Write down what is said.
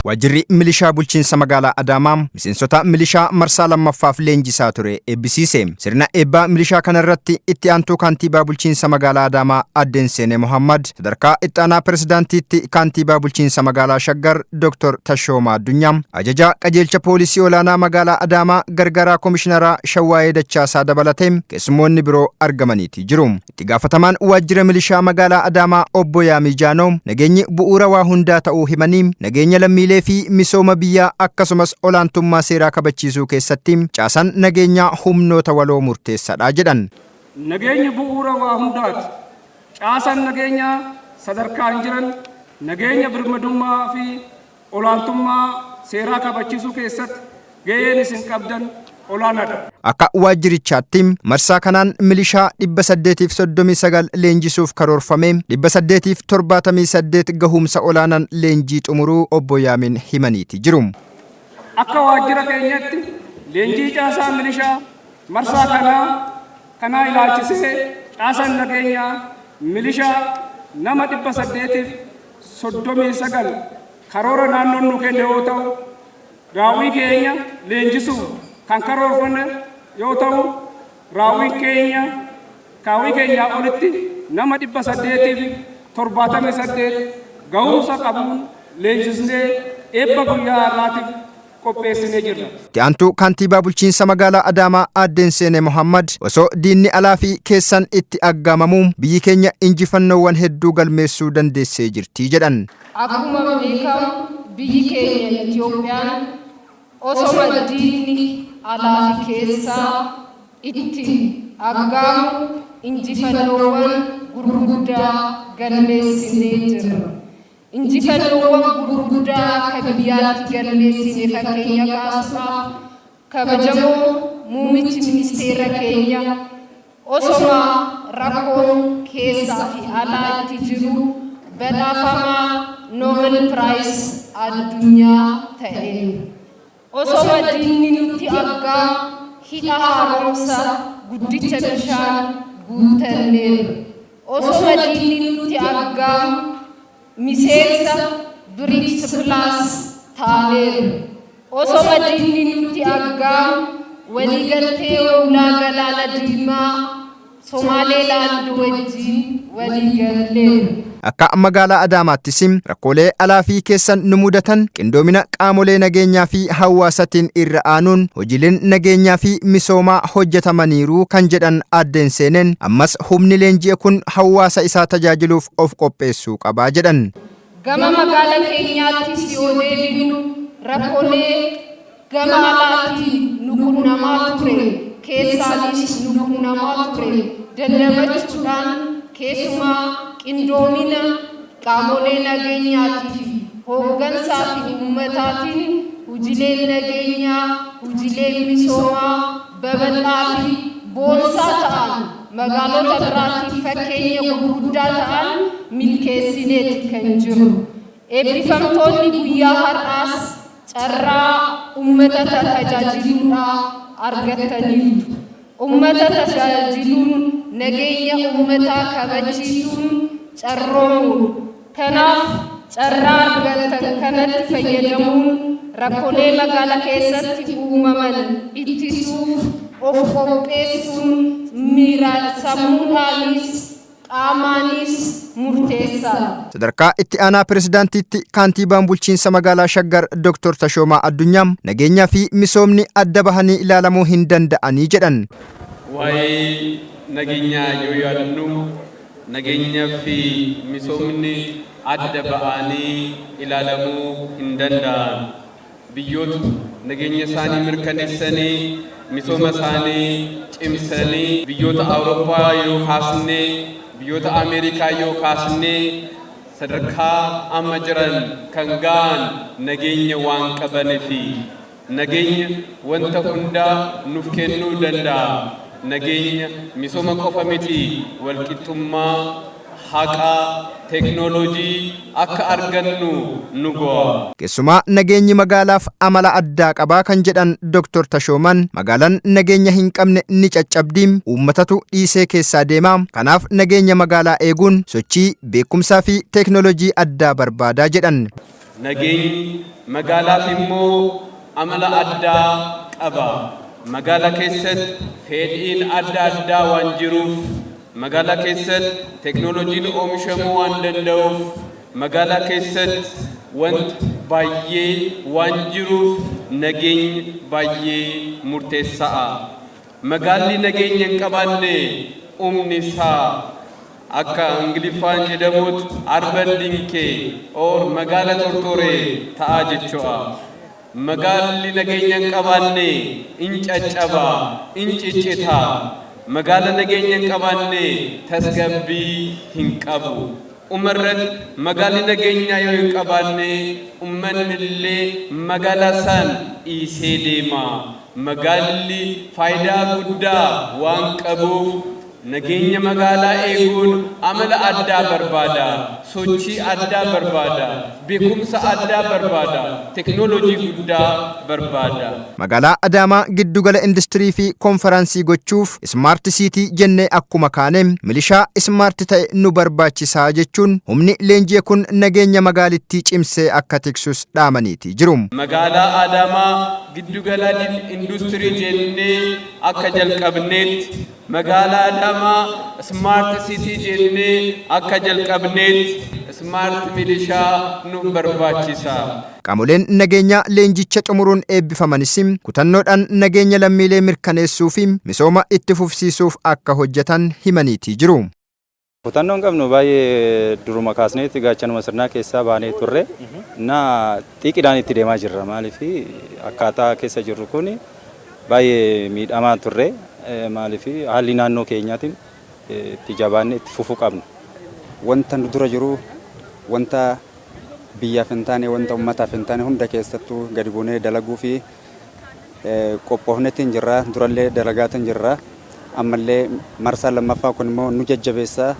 Waajjirri milishaa bulchiinsa magaalaa Adaamaa miseensota milishaa marsaa lammaffaaf leenjisaa ture eebbisiise. Sirna eebbaa milishaa kanarratti itti aantuu kantiibaa bulchiinsa magaalaa Adaamaa Addeen Seenee Mohammad, sadarkaa ittaanaa pirezidaantiitti kantiibaa bulchiinsa magaalaa Shaggar Dr. Tashoomaa Addunyaa, ajajaa qajeelcha poolisii olaanaa magaalaa Adaamaa gargaaraa komishineraa Shawwaayee Dachaasaa dabalatee keessummoonni biroo argamaniiti jiru. Itti gaafatamaan waajjira milishaa magaalaa Adaamaa Obbo Yaamii Jaanoo nageenyi bu'uura waa hundaa ta'uu himanii nageenya lammiilee fi misooma biyyaa akkasumas olaantummaa seeraa kabachiisuu keessatti caasaan nageenyaa humnoota waloo murteessaadha jedhan. Nageenyi bu'uura waa hundaati. Caasaan nageenyaa sadarkaan jiran nageenya birmadummaa fi olaantummaa seeraa kabachiisuu keessatti gaheen isin qabdan olaanaadha. Akka waajjirichaatti marsaa kanaan milishaa 839 leenjisuuf karoorfame 878 gahumsa olaanaan leenjii xumuruu Obbo Yaamiin himaniiti jiru. Akka waajjira keenyatti leenjii caasaa milishaa marsaa kanaa ilaalchisee caasaan nageenyaa milishaa nama 839 karoora naannoon nu kenne yoo ta'u raawwii keenya leenjisuuf kan karoorfanne yoo ta'u raawwii keenya olitti nama 878 gahumsa qabuun leenjisnee eebba guyyaa har'aatiif qopheessinee jirra. Itti aantuu kantiibaa bulchiinsa magaalaa Adaamaa Addeen Seenee Mohammad osoo diinni alaa fi keessan itti aggaamamuu biyyi keenya injifannoowwan hedduu galmeessuu dandeessee jirti jedhan. Akkuma beekamu biyyi keenya Itoophiyaan osoo diinni alaa fi keessaa itti aggaamu injifannoowwan gurguddaa galmeessinee jirra. Injifannoowwan gurguddaa akka biyyaatti galmeessine fakkeenya kaasuudhaaf kabajamoo muummichi ministeera keenya osoma rakkoon keessaa fi alaa itti jiru badhaafamaa Nobel Prize addunyaa ta'e. Osoma diinni nutti aggaa hidha haaromsa guddicha bishaan guutanneera. Osoma diinni nutti aggaa miseensa BRICS Plus taaneera. Osoma diinni nutti aggaa waliigaltee ulaa galaana diimaa Somaaleelaand wajjin waliigalleera. Akka magaalaa Adaamaattis rakkoolee alaa fi keessan nu mudatan qindoomina qaamolee nageenyaa fi hawaasatiin irra aanuun hojiileen nageenyaa fi misoomaa hojjetamaniiru kan jedhan Addeen Seeneen ammas humni leenji'e kun hawaasa isaa tajaajiluuf of qopheessuu qabaa jedhan. Gama magaalaa keenyaattis yoo deebinu rakkoolee gama alaatiin nu qunnamaa ture keessaanis nu qunnamaa ture dandabachuudhaan keessumaa qindoomina qaamolee nageenyaatii fi hooggansaa fi uummataatiin hojiileen nageenyaa, hojiileen misoomaa babal'aa fi boonsaa ta'an magaalota biraatiif fakkeenya gurguddaa ta'an milkeessineeti kan jiru. Eebbifamtoonni guyyaa har'aas carraa uummata tajaajiluudhaa argataniiru. Uummata tajaajiluun nageenya uummataa kabachiisuun carroomu. Kanaaf carraa argatan kanatti fayyadamuun rakkoolee magaalaa keessatti uumaman ittisuuf of qopheessuun miiraan sammuudhaanis qaamaanis murteessaadha. Sadarkaa itti aanaa pirezidaantiitti kantiibaan bulchiinsa magaalaa Shaggar Dr. Tashoomaa Addunyaa nageenyaa fi misoomni adda bahanii ilaalamuu hin danda'anii jedhan. Waa'ee nageenyaa yoo yaadannu nageenyaa fi misoomni adda bahanii ilaalamuu hin danda'an. Biyyoota nageenya isaanii mirkaneessanii misooma isaanii cimsanii biyyoota Awurooppaa yoo kaasnee biyyoota Ameerikaa yoo kaasnee sadarkaa amma jiran kan ga'an nageenya waan qabaniifi nageenya wanta hundaa nuuf kennuu danda'a. Nageenya misooma qofa miti walqixxummaa haqaa teknooloojii akka argannu nu go'a. Keessumaa nageenyi magaalaaf amala addaa qabaa kan jedhan Dr. Tashoomaan magaalaan nageenya hin qabne ni caccabdi, uummatatu dhiisee keessaa deema. Kanaaf nageenya magaalaa eeguun sochii beekumsaa fi teknooloojii addaa barbaadaa jedhan. Nageenyi magaalaaf immoo amala addaa qaba. Magaalaa keessatti fedhiin adda addaa waan jiruuf, magaalaa keessatti teknooloojiin oomishamuu waan danda'uuf, magaalaa keessatti wanta baay'ee waan jiruuf nageenyi baay'ee murteessaadha. Magaalli nageenya hin qabaanne humni isaa akka Ingiliffaan jedhamutti arban dinkee or magaala tortoree ta'a jechuudha. Magaalli nageenya hin qabaanne in caccaba, in ciccita. Magaala nageenya hin qabaanne tasgabbii hin qabu. Umarratti magaalli nageenya yoo hin qabaanne ummanni illee magaalaa san dhiisee deema. Magaalli faayidaa guddaa waan qabuuf nageenya magaalaa eeguun amala addaa barbaada, sochii addaa barbaada, beekumsa addaa barbaada, teknooloojii guddaa barbaada. Magaalaa Adaamaa giddugala industirii fi konferaansii gochuuf Smart City jennee akkuma kaane milishaa smart ta'e nu barbaachisaa jechuun humni leenjii kun nageenya magaalittii cimsee akka tiksus dhaamaniiti jiru. Magaalaa Adaamaa giddugala industirii jennee akka jalqabneetti magaalaa Adaamaa Smart City jennee akka jalqabneetti Smart milishaa nu barbaachisa. Qaamoleen nageenya leenjicha xumuruun eebbifamanis kutannoodhaan nageenya lammiilee mirkaneessuu fi misooma itti fufsiisuuf akka hojjetan himaniiti jiru. Kutannoon qabnu baay'ee duruma kaasneetti gaachanuma sirnaa keessaa baanee turre na xiqqidhaan itti deemaa jirra. Maaliif akkaataa keessa jirru kun baay'ee miidhamaa turre. Maaliif haalli naannoo keenyaatiin itti jabaannee itti fufuu qabna. Wanta nu dura jiru wanta biyyaaf hin taane, wanta ummataaf hin taane hunda keessattuu gadi buunee dalaguu fi qophoofnetti hin jirra. Durallee dalagaatiin jirra. Ammallee marsaa lammaffaa kun immoo nu jajjabeessaa.